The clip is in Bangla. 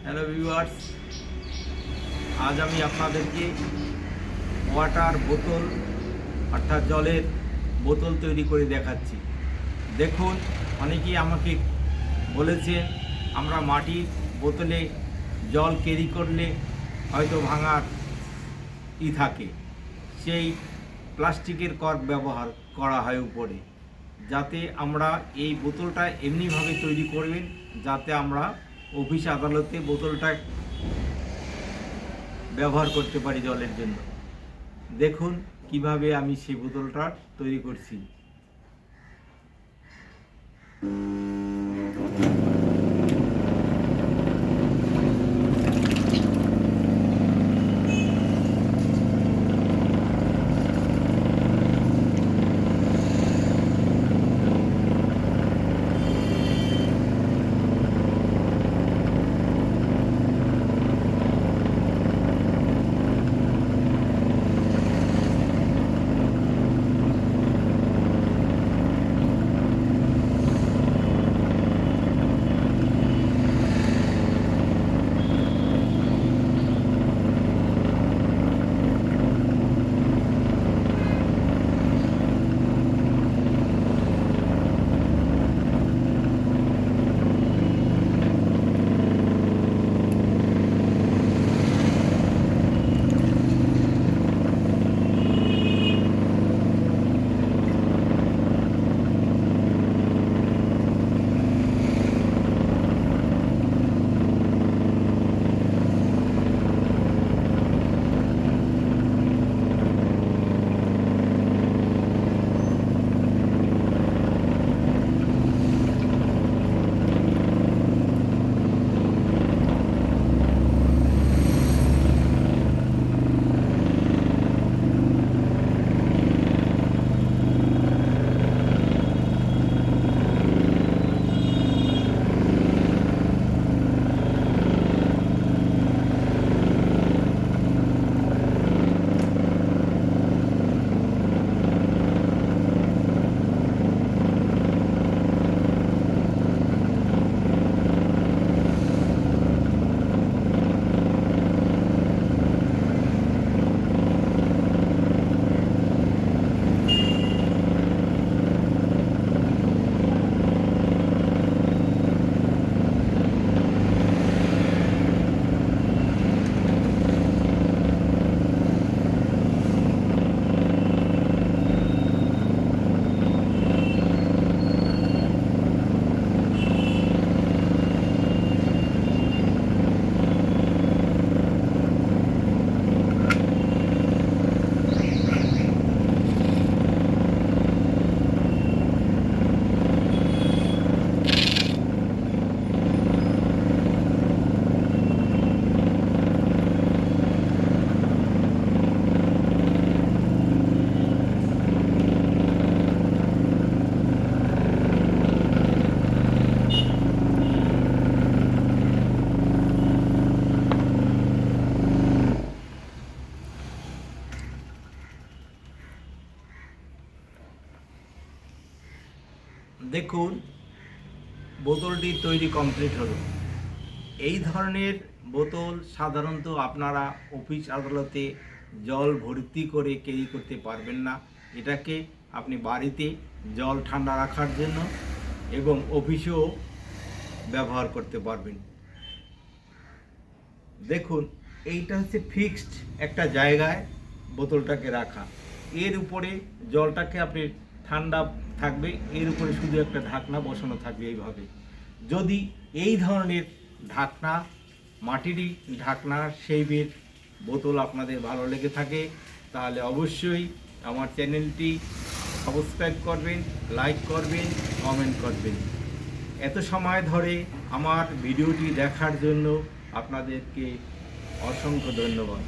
হ্যালো ভিউয়ার্স, আজ আমি আপনাদেরকে ওয়াটার বোতল অর্থাৎ জলের বোতল তৈরি করে দেখাচ্ছি। দেখুন, অনেকেই আমাকে বলেছে আমরা মাটির বোতলে জল ক্যারি করলে হয়তো ভাঙার থাকে, সেই প্লাস্টিকের কর্ক ব্যবহার করা হয় উপরে, যাতে আমরা এই বোতলটা এমনিভাবে তৈরি করবেন যাতে আমরা অফিস আদালতে বোতলটা ব্যবহার করতে পারি জলের জন্য। দেখুন কিভাবে আমি সেই বোতলটা তৈরি করছি। দেখুন, বোতলটি তৈরি কমপ্লিট হলো। এই ধরনের বোতল সাধারণত আপনারা অফিস আদালতে জল ভর্তি করে ক্যারি করতে পারবেন না। এটাকে আপনি বাড়িতে জল ঠান্ডা রাখার জন্য এবং অফিসেও ব্যবহার করতে পারবেন। দেখুন, এইটা হচ্ছে ফিক্সড একটা জায়গায় বোতলটাকে রাখা। এর উপরে জলটাকে আপনি ঠান্ডা থাকবে, এর উপরে শুধু একটা ঢাকনা বসানো থাকবে এইভাবে। যদি এই ধরনের ঢাকনা, মাটিরই ঢাকনা শেপের বোতল আপনাদের ভালো লেগে থাকে, তাহলে অবশ্যই আমার চ্যানেলটি সাবস্ক্রাইব করবেন, লাইক করবেন, কমেন্ট করবেন। এত সময় ধরে আমার ভিডিওটি দেখার জন্য আপনাদেরকে অসংখ্য ধন্যবাদ।